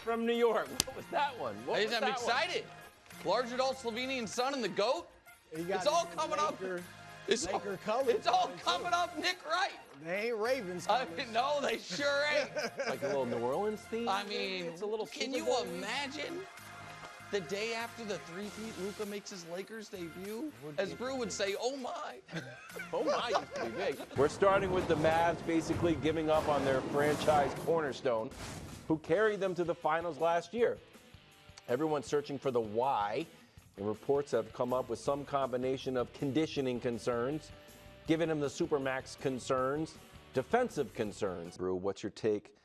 from New York. What was that one? I'm excited. Large adult Slovenian son and the GOAT. It's all coming up. It's all coming up, Nick Wright. They ain't Ravens. No, they sure ain't. Like a little New Orleans theme? I mean, it's a little. Can you imagine the day after the three-peat Luka makes his Lakers debut? As Brew would say, oh my. Oh my, used to be big. We're starting with the Mavs basically giving up on their franchise cornerstone, who carried them to the finals last year. Everyone's searching for the why, and reports have come up with some combination of conditioning concerns, giving him the Supermax concerns, defensive concerns. Brew, what's your take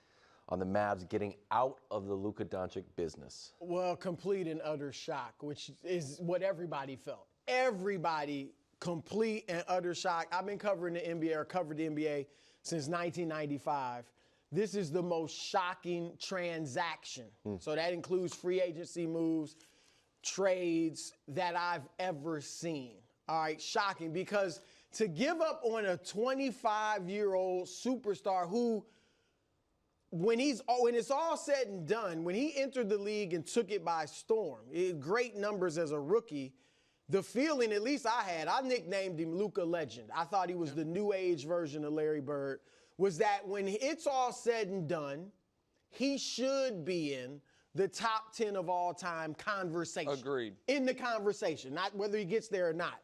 on the Mavs getting out of the Luka Dončić business? Well, complete and utter shock, which is what everybody felt. Everybody, complete and utter shock. I've been covering the NBA, or covered the NBA, since 1995. This is the most shocking transaction. So that includes free agency moves, trades that I've ever seen. All right, shocking, because to give up on a 25-year-old superstar who, when it's all said and done, when he entered the league and took it by storm, great numbers as a rookie, the feeling, at least I had, I nicknamed him Luka Legend. I thought he was the new age version of Larry Bird, was that when it's all said and done, he should be in the top 10 of all time conversation. Agreed. In the conversation, not whether he gets there or not.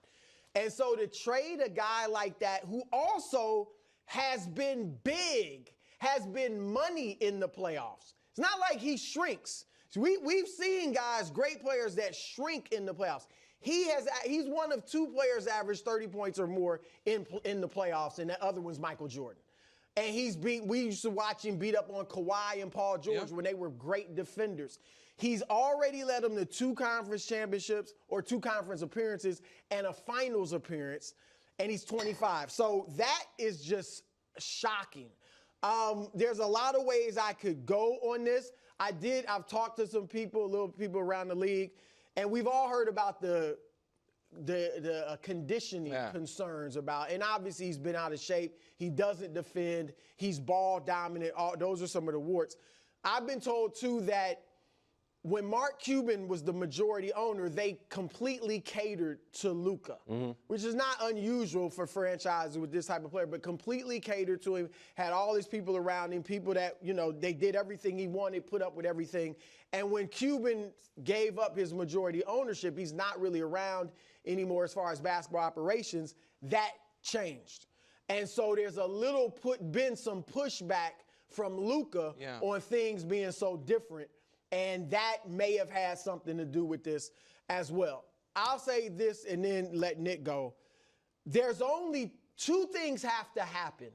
And so to trade a guy like that, who also has been big, has been money in the playoffs. It's not like he shrinks. So we've seen guys, great players, that shrink in the playoffs. He's one of two players averaged 30 points or more in the playoffs, and the other one's Michael Jordan. And we used to watch him beat up on Kawhi and Paul George when they were great defenders. He's already led them to 2 conference championships, or 2 conference appearances, and a finals appearance, and he's 25. So that is just shocking. There's a lot of ways I could go on this. I've talked to some people, little people around the league, and we've all heard about the conditioning concerns about, and obviously he's been out of shape. He doesn't defend. He's ball dominant. Those are some of the warts. I've been told too that when Mark Cuban was the majority owner, they completely catered to Luka, which is not unusual for franchises with this type of player, but completely catered to him, had all these people around him, people that, they did everything he wanted, put up with everything. And when Cuban gave up his majority ownership, he's not really around anymore as far as basketball operations, that changed. And so there's been some pushback from Luka on things being so different. And that may have had something to do with this as well. I'll say this and then let Nick go. There's only 2 things have to happen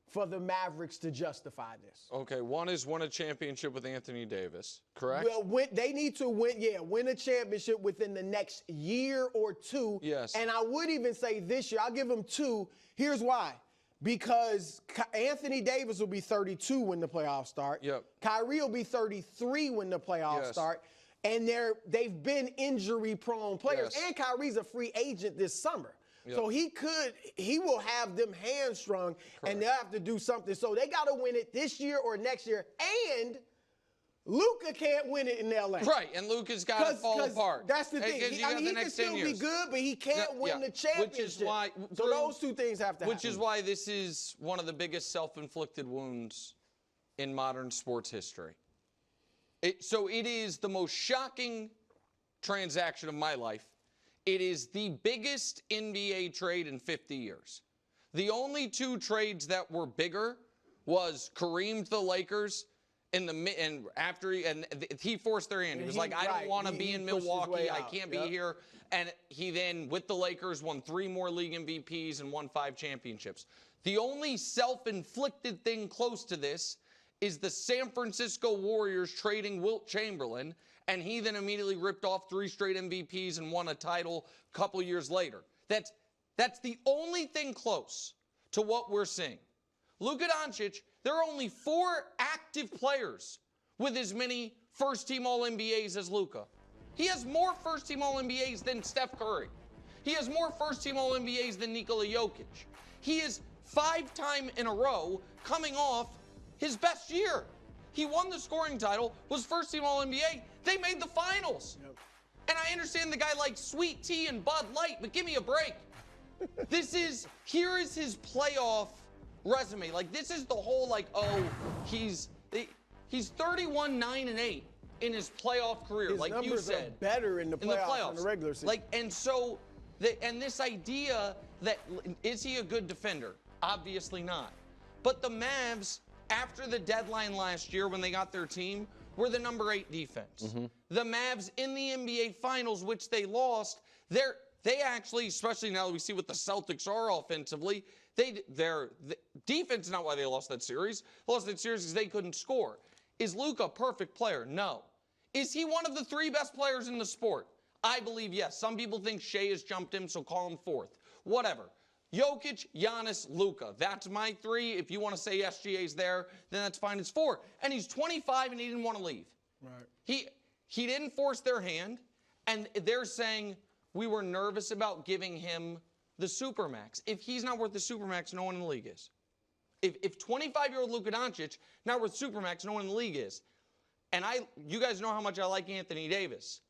for the Mavericks to justify this. Okay, one is win a championship with Anthony Davis, correct? Well, they need to win a championship within the next year or 2. Yes. And I would even say this year. I'll give them 2. Here's why. Because Anthony Davis will be 32 when the playoffs start. Yep. Kyrie will be 33 when the playoffs start. And they've been injury-prone players. Yes. And Kyrie's a free agent this summer. Yep. So he will have them hamstrung, and they'll have to do something. So they got to win it this year or next year. And Luka can't win it in L.A. Right, and Luka's got to fall apart. That's the thing. He can still be good, but he can't win the championship. Which is why, so those 2 things have to happen. Which is why this is one of the biggest self-inflicted wounds in modern sports history. So it is the most shocking transaction of my life. It is the biggest NBA trade in 50 years. The only 2 trades that were bigger was Kareem to the Lakers, after he forced their hand. He was like, I don't want to be in Milwaukee. I can't be here. And he then, with the Lakers, won 3 more league MVPs and won 5 championships. The only self-inflicted thing close to this is the San Francisco Warriors trading Wilt Chamberlain, and he then immediately ripped off 3 straight MVPs and won a title a couple years later. That's the only thing close to what we're seeing. Luka Dončić, there are only 4 active players with as many first-team All-NBAs as Luka. He has more first-team All-NBAs than Steph Curry. He has more first-team All-NBAs than Nikola Jokic. He is 5 times in a row coming off his best year. He won the scoring title, was first team All-NBA. They made the finals. Yep. And I understand the guy likes sweet tea and Bud Light, but give me a break. Here is his playoff resume. Like, this is the whole, like, oh, he's 31-9-8 in his playoff career, his like you said. Are better in the playoffs than the regular season. Like, and so, and this idea that, is he a good defender? Obviously not. But the Mavs, after the deadline last year when they got their team, were the number 8 defense. Mm-hmm. The Mavs in the NBA Finals, which they lost, they actually, especially now that we see what the Celtics are offensively, their defense is not why they lost that series. They lost that series because they couldn't score. Is Luka a perfect player? No. Is he one of the 3 best players in the sport? I believe yes. Some people think Shea has jumped him, so call him 4th. Whatever. Jokic, Giannis, Luka. That's my 3. If you want to say SGA's there, then that's fine. It's 4. And he's 25 and he didn't want to leave. Right. He didn't force their hand, and they're saying we were nervous about giving him the Supermax. If he's not worth the Supermax, no one in the league is. If 25-year-old Luka Dončić not worth Supermax, no one in the league is. And you guys know how much I like Anthony Davis.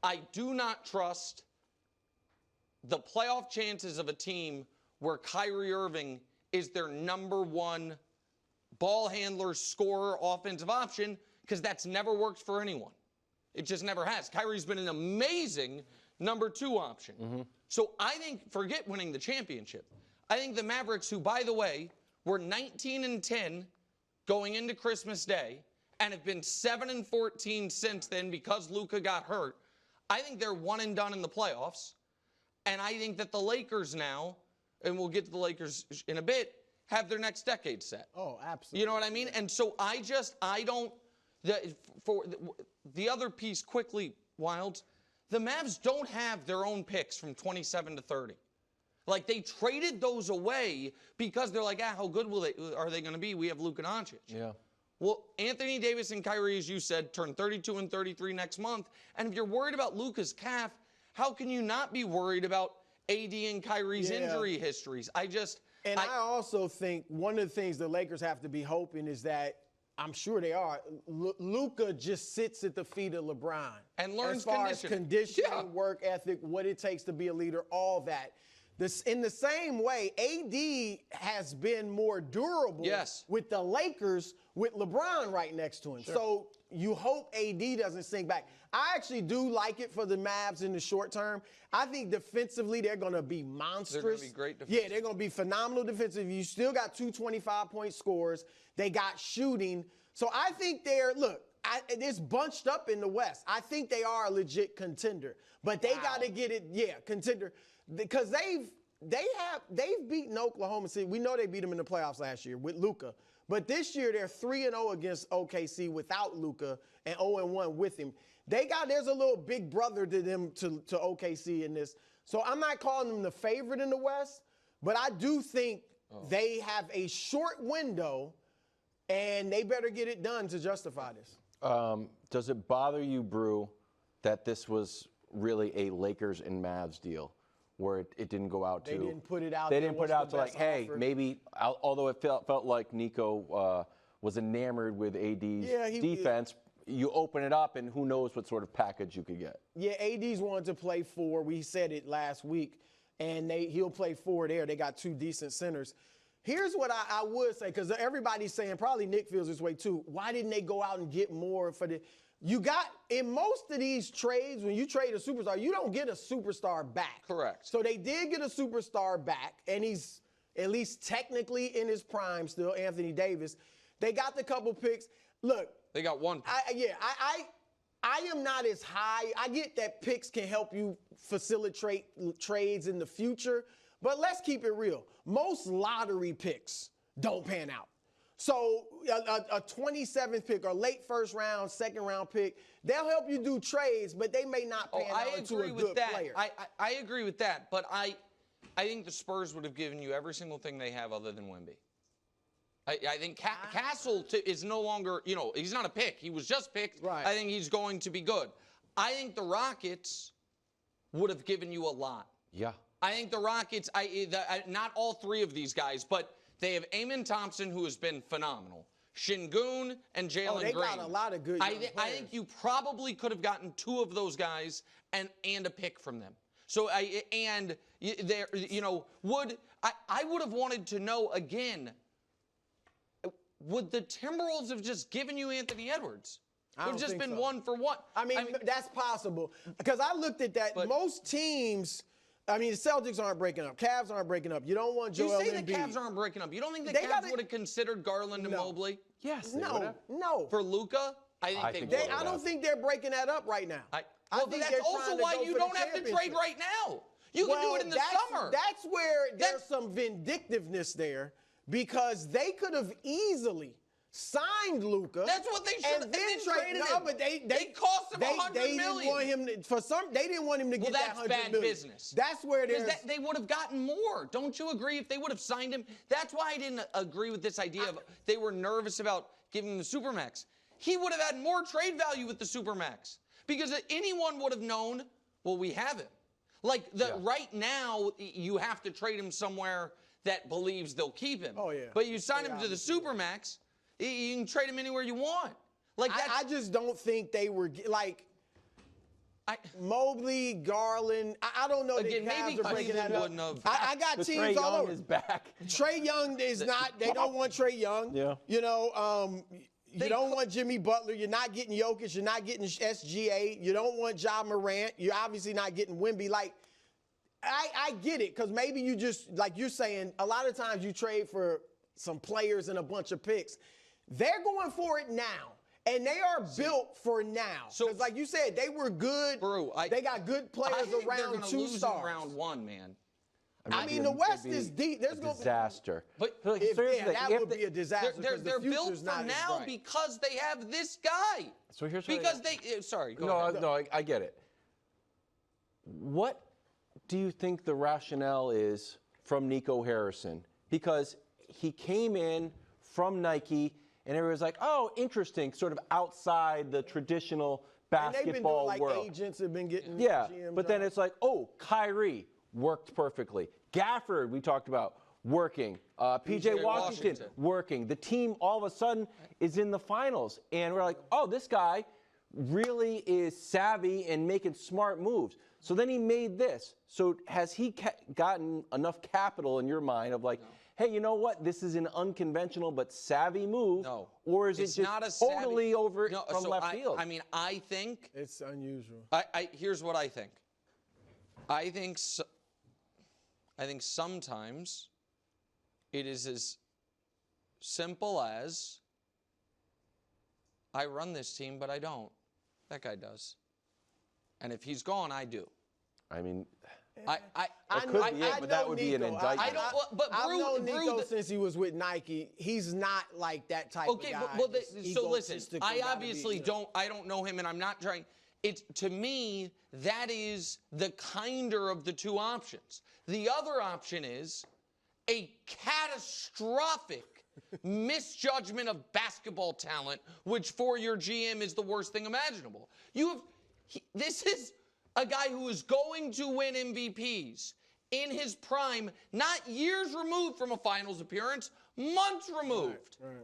I do not trust the playoff chances of a team where Kyrie Irving is their number 1 ball handler, scorer, offensive option, because that's never worked for anyone. It just never has. Kyrie's been an amazing number 2 option. Mm-hmm. So I think, forget winning the championship. I think the Mavericks, who, by the way, were 19-10 going into Christmas Day and have been 7-14 since then because Luka got hurt, I think they're one and done in the playoffs. And I think that the Lakers now, and we'll get to the Lakers in a bit, have their next decade set. Oh, absolutely. You know what I mean? And so for the other piece quickly, Wilds, the Mavs don't have their own picks from 27 to 30. Like, they traded those away because they're like, how good are they going to be? We have Luka Dončić. Yeah. Well, Anthony Davis and Kyrie, as you said, turn 32 and 33 next month. And if you're worried about Luka's calf, how can you not be worried about AD and Kyrie's injury histories? I also think one of the things the Lakers have to be hoping is that, I'm sure they are, Luka just sits at the feet of LeBron. And learns as far as conditioning, work ethic, what it takes to be a leader, all that. In the same way, AD has been more durable with the Lakers with LeBron right next to him. Sure. So you hope AD doesn't sink back. I actually do like it for the Mavs in the short term. I think defensively they're going to be monstrous. They're going to be great defensively. Yeah, they're going to be phenomenal defensively. You still got 2 25-point scores. They got shooting. So I think it's bunched up in the West. I think they are a legit contender. But they got to get it, contender. Because they've beaten Oklahoma City. We know they beat them in the playoffs last year with Luka. But this year they're 3-0 against OKC without Luka and 0-1 with him. There's a little big brother to them to OKC in this. So I'm not calling them the favorite in the West, but I do think they have a short window and they better get it done to justify this. Does it bother you, Brew, that this was really a Lakers and Mavs deal? Where it didn't go out to. They didn't put it out. They didn't put it out to like, hey, maybe. Although it felt like Nico was enamored with AD's defense, you open it up and who knows what sort of package you could get. Yeah, AD's wanted to play 4. We said it last week, and he'll play 4 there. They got 2 decent centers. Here's what I would say, because everybody's saying, probably Nick feels this way too. Why didn't they go out and get more for the? You got, in most of these trades, when you trade a superstar, you don't get a superstar back. Correct. So they did get a superstar back, and he's at least technically in his prime still, Anthony Davis. They got the couple picks. Look. They got 1 pick. I am not as high. I get that picks can help you facilitate trades in the future, but let's keep it real. Most lottery picks don't pan out. So a 27th pick or late first round, second round pick, they'll help you do trades, but they may not pan out into a good player. I agree with that, but I think the Spurs would have given you every single thing they have other than Wemby. I think Castle is no longer, he's not a pick. He was just picked. Right. I think he's going to be good. I think the Rockets would have given you a lot. Yeah. I think the Rockets, not all 3 of these guys, but they have Amen Thompson, who has been phenomenal. Şengün and Jalen they Green. got a lot of good young I think you probably could have gotten 2 of those guys and a pick from them. So I would have wanted to know again, would the Timberwolves have just given you Anthony Edwards? It would have just been 1 for 1. I mean, that's possible. Because I looked at that. Most teams, I mean, the Celtics aren't breaking up. Cavs aren't breaking up. You don't want Joel Embiid. You say the Cavs aren't breaking up. You don't think the Cavs would have considered Garland and Mobley? Yes. No. For Luka? I think they would. I don't think they're breaking that up right now. I think that's also why you don't have to trade right now. You can do it in the summer. That's where there's some vindictiveness there, because they could have easily signed Luka. That's what they should have. And then traded him. But they cost him $100 million. Didn't want him they didn't want him to get that $100 million. That's bad business. That's where they would have gotten more. Don't you agree? If they would have signed him, that's why I didn't agree with this idea of they were nervous about giving him the Supermax. He would have had more trade value with the Supermax, because anyone would have known, well, we have him. Right now, you have to trade him somewhere that believes they'll keep him. Oh, yeah. But you sign him to the Supermax, you can trade him anywhere you want. I just don't think they were Mobley, Garland. I don't know. Again, maybe Cleveland wouldn't have. I got teams Trae all Young over. is back. Trae Young is not. They don't want Trae Young. Yeah. You know, you don't want Jimmy Butler. You're not getting Jokic. You're not getting SGA. You don't want Ja Morant. You're obviously not getting Wemby. I get it, because maybe you just, like you're saying, a lot of times you trade for some players and a bunch of picks. They're going for it now. And they are built for now. So, like you said, they were good. They got good players around 2 stars. Round 1, man. I mean, the West is deep. There's a disaster. But that would be a disaster. They're built for now because they have this guy. So here's because they. Sorry. Go ahead. No, I get it. What do you think the rationale is from Nico Harrison? Because he came in from Nike, and everyone's like, oh, interesting, sort of outside the traditional basketball and they've been doing, agents have been getting GM but then it's like, oh, Kyrie worked perfectly. Gafford, we talked about, working. PJ Washington working. The team all of a sudden is in the finals. And we're like, oh, this guy really is savvy and making smart moves. So then he made this. So has he gotten enough capital in your mind of hey, you know what? This is an unconventional but savvy move. No. Or is it just not a totally over from left field? I mean, I think it's unusual. Here's what I think. I think sometimes it is as simple as I run this team, but I don't. That guy does. And if he's gone, I do. I mean, but that would be an indictment. I've known Nico since he was with Nike. He's not like that type of guy. So listen, I obviously don't know him, and I'm not trying. To me, that is the kinder of the 2 options. The other option is a catastrophic misjudgment of basketball talent, which for your GM is the worst thing imaginable. This is a guy who is going to win MVPs in his prime, not years removed from a finals appearance, months removed. Right.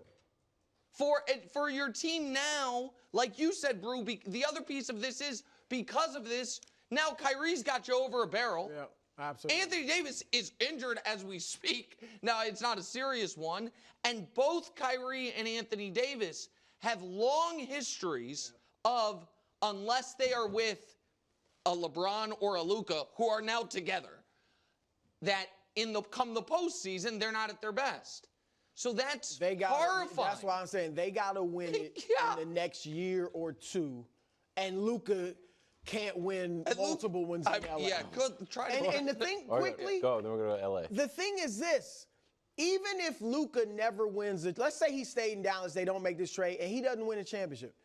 For your team now, like you said, Brew, the other piece of this is because of this, now Kyrie's got you over a barrel. Yeah, absolutely. Anthony Davis is injured as we speak. Now, it's not a serious one. And both Kyrie and Anthony Davis have long histories of, unless they are with a LeBron or a Luka, who are now together, that come the postseason, they're not at their best. So that's horrifying. That's why I'm saying they got to win it in the next year or 2, and Luka can't win multiple ones in LA. Yeah, good. Try to. And the thing, quickly. Go, then we're going to LA. The thing is this. Even if Luka never wins it, let's say he stayed in Dallas, they don't make this trade, and he doesn't win a championship.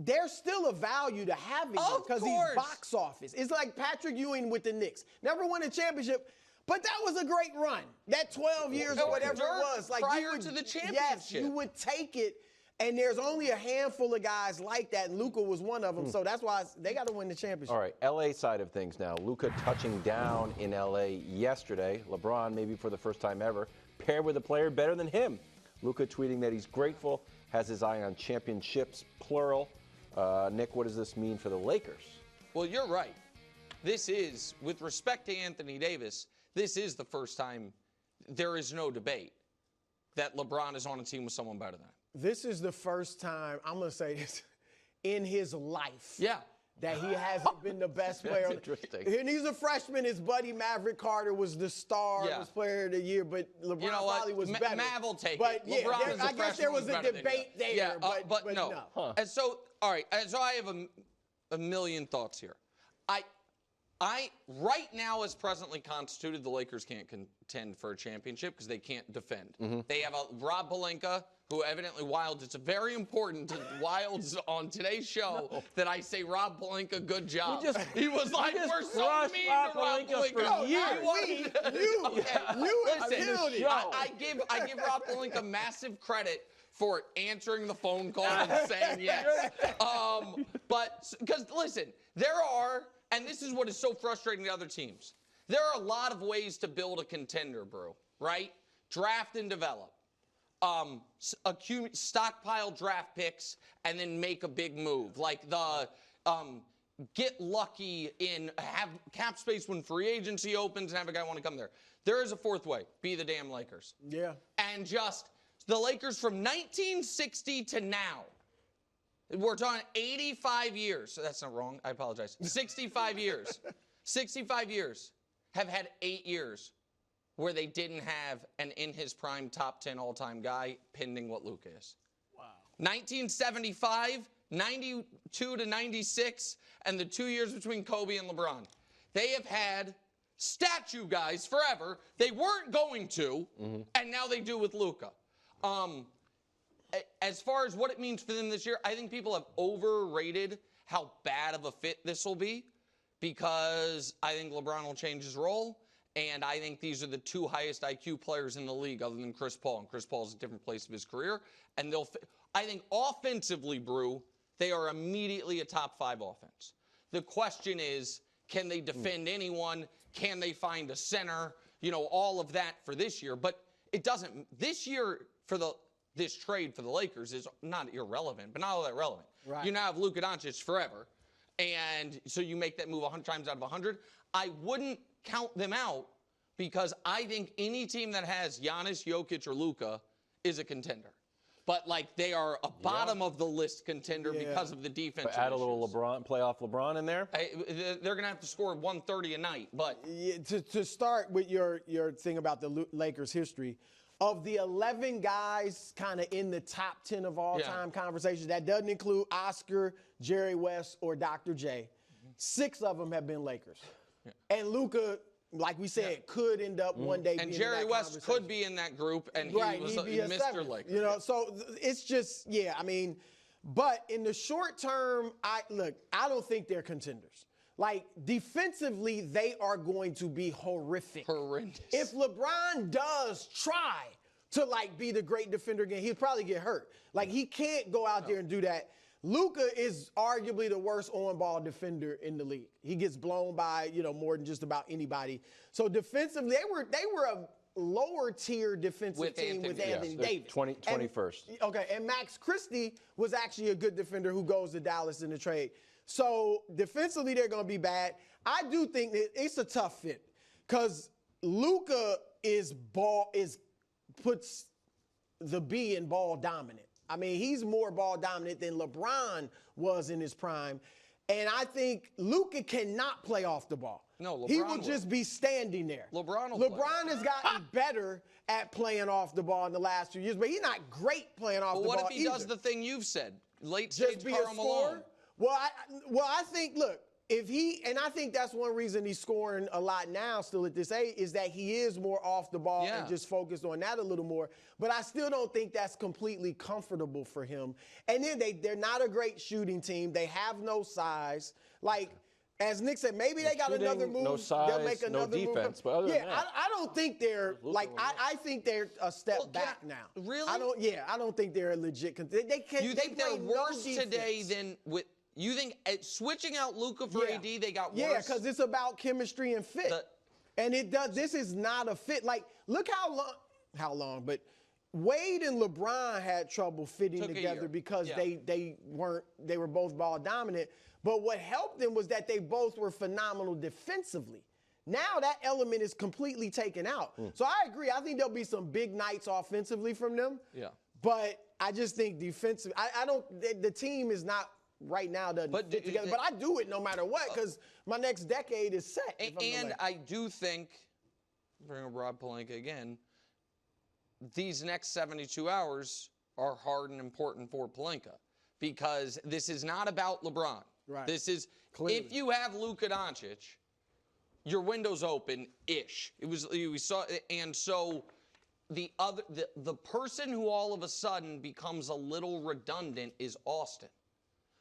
There's still a value to having him because he's box office. It's like Patrick Ewing with the Knicks. Never won a championship, but that was a great run. That 12 years or whatever it was. Prior to the championship. Yes, you would take it, and there's only a handful of guys like that, and Luka was one of them. So that's why they got to win the championship. All right, LA side of things now. Luka touching down in LA yesterday. LeBron, maybe for the first time ever, paired with a player better than him. Luka tweeting that he's grateful, has his eye on championships, plural. Nick, what does this mean for the Lakers? Well, you're right. This is, with respect to Anthony Davis, this is the first time there is no debate that LeBron is on a team with someone better than him. This is the first time, I'm going to say this, in his life. Yeah. That he hasn't been the best player. That's interesting. And he's a freshman. His buddy Maverick Carter was the star, Yeah. was player of the year, but LeBron probably was better. Mav will take but it. Yeah, LeBron as a I guess there was a debate there, yeah, but no. Huh. And so, all right, so I have a million thoughts here. I right now, as presently constituted, the Lakers can't contend for a championship because they can't defend. They have a Rob Pelinka, who evidently Wilds. It's very important to Wilds on today's show that I say Rob Pelinka, good job. He was like, we're so mean to Rob Pelinka. For years. You Listen, it. I give Rob Pelinka massive credit for answering the phone call and saying yes. But because listen, there are. And this is what is so frustrating to other teams. There are a lot of ways to build a contender, Brew, right? Draft and develop. Stockpile draft picks and then make a big move. Like the get lucky in have cap space when free agency opens and have a guy want to come there. There is a fourth way. Be the damn Lakers. Yeah. And just the Lakers from 1960 to now. We're talking 85 years. So that's not wrong. I apologize. 65 years. 65 years have had 8 years where they didn't have an in his prime top 10 all-time guy pending what Luka is. Wow. 1975, 92 to 96, and the 2 years between Kobe and LeBron. They have had statue guys forever. They weren't going to, and now they do with Luka. As far as what it means for them this year, I think people have overrated how bad of a fit this will be because I think LeBron will change his role, and I think these are the two highest IQ players in the league other than Chris Paul, and Chris Paul's a different place of his career. And I think offensively, Brew, they are immediately a top 5 offense. The question is, can they defend anyone? Can they find a center? You know, all of that for this year. But it doesn't. This year for this trade for the Lakers is not irrelevant, but not all that relevant. Right. You now have Luka Dončić forever, and so you make that move 100 times out of 100. I wouldn't count them out because I think any team that has Giannis, Jokic, or Luka is a contender. But, like, they are a bottom of the list contender because of the defense. But add a little LeBron, playoff LeBron in there? They're going to have to score 130 a night. But to start with your thing about the Lakers history, of the 11 guys kind of in the top 10 of all-time conversations, that doesn't include Oscar, Jerry West, or Dr. J, 6 of them have been Lakers. Yeah. And Luka, like we said, could end up one day being in that Jerry West could be in that group, and he was Mr. Lakers. You know, so it's just, I mean, but in the short term, I don't think they're contenders. Like, defensively, they are going to be horrific. Horrendous. If LeBron does try to, like, be the great defender again, he'll probably get hurt. Like, he can't go out there and do that. Luka is arguably the worst on-ball defender in the league. He gets blown by, more than just about anybody. So defensively, they were a lower-tier defensive team with Anthony Davis. 21st. Okay, and Max Christie was actually a good defender who goes to Dallas in the trade. So defensively, they're going to be bad. I do think that it's a tough fit because Luka puts the B in ball dominant. I mean, he's more ball dominant than LeBron was in his prime. And I think Luka cannot play off the ball. No, LeBron he will just be standing there. LeBron has gotten better at playing off the ball in the last 2 years, but he's not great playing off the ball. What if he does the thing you've said? Late stage Karl Malone. Well, I think, look, I think that's one reason he's scoring a lot now still at this age is that he is more off the ball and just focused on that a little more. But I still don't think that's completely comfortable for him. And then they're not a great shooting team. They have no size. Like, as Nick said, maybe they got another move. No size, they'll make another no defense. Move. But other than that, I don't think they're like. I think they're a step back now. Really? I don't think they're a legit. They can. You think they're worse today defense. than with? You think switching out Luka for AD, they got worse? Yeah, because it's about chemistry and fit. And it does. This is not a fit. Like, look how long. But Wade and LeBron had trouble fitting Took a together year. because Yeah. they were both ball dominant. But what helped them was that they both were phenomenal defensively. Now that element is completely taken out. So I agree. I think there'll be some big nights offensively from them. Yeah. But I just think defensive. I don't. The team is not right now to fit together. But I do it no matter what because my next decade is set. And I do think, bring up Rob Pelinka again, these next 72 hours are hard and important for Pelinka because this is not about LeBron. Right. This is, Clearly. if you have Luka Dončić, your window's open-ish. We saw, and so the person who all of a sudden becomes a little redundant is Austin,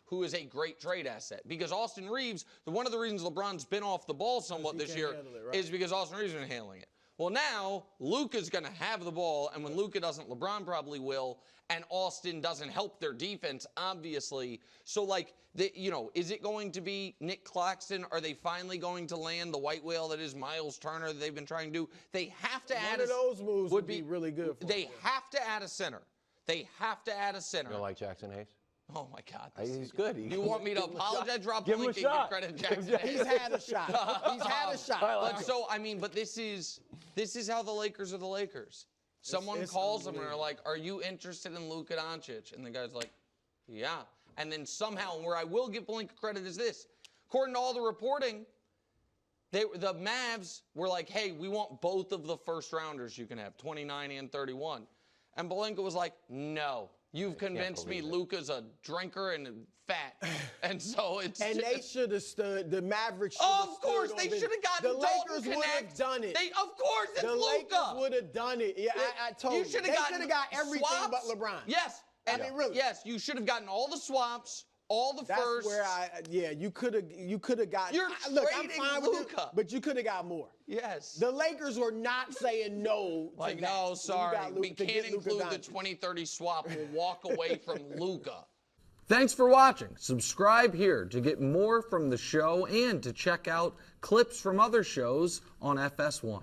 who is a great trade asset. Because Austin Reeves, one of the reasons LeBron's been off the ball somewhat this year is because Austin Reeves has been handling it. Well, now Luka's going to have the ball, and when Luka doesn't, LeBron probably will, and Austin doesn't help their defense, obviously. So, like, is it going to be Nick Claxton? Are they finally going to land the white whale that is Miles Turner that they've been trying to do? They have to add one of those moves would be really good for They them. have to add a center. They have to add a center. You don't like Jackson Hayes? Oh, my God. He's good. You want me to apologize, Rob Give him a Pelinka, shot. give credit to Jackson? He's had a shot. He's had a shot. But so, I mean, but this is how the Lakers are the Lakers. Someone it's calls them and they're like, "Are you interested in Luka Dončić?" And the guy's like, "Yeah." And then somehow, and where I will give Pelinka credit is this: according to all the reporting, the Mavs were like, "Hey, we want both of the first rounders you can have, 29 and 31." And Pelinka was like, "No. You've convinced me Luka's a drinker and fat." And so it's And they should have stood. The Mavericks should Oh, have of course, stood they on should have gotten The Dalton Lakers would have Connect. done it. Of course, it's The Luka. Lakers would have done it. Yeah, I told you. You should They have should have got everything swaps. but LeBron. Yes. I mean, really. Yes, you should have gotten all the swaps, all the That's firsts. where you could have got. You're look, I'm trading fine with it, Luka. but you could have got more. Yes. The Lakers were not saying no to Like, that. no, sorry, we to can't get Luka include the Dončić. 2030 swap. We'll walk away from Luka. Thanks for watching. Subscribe here to get more from the show and to check out clips from other shows on FS1.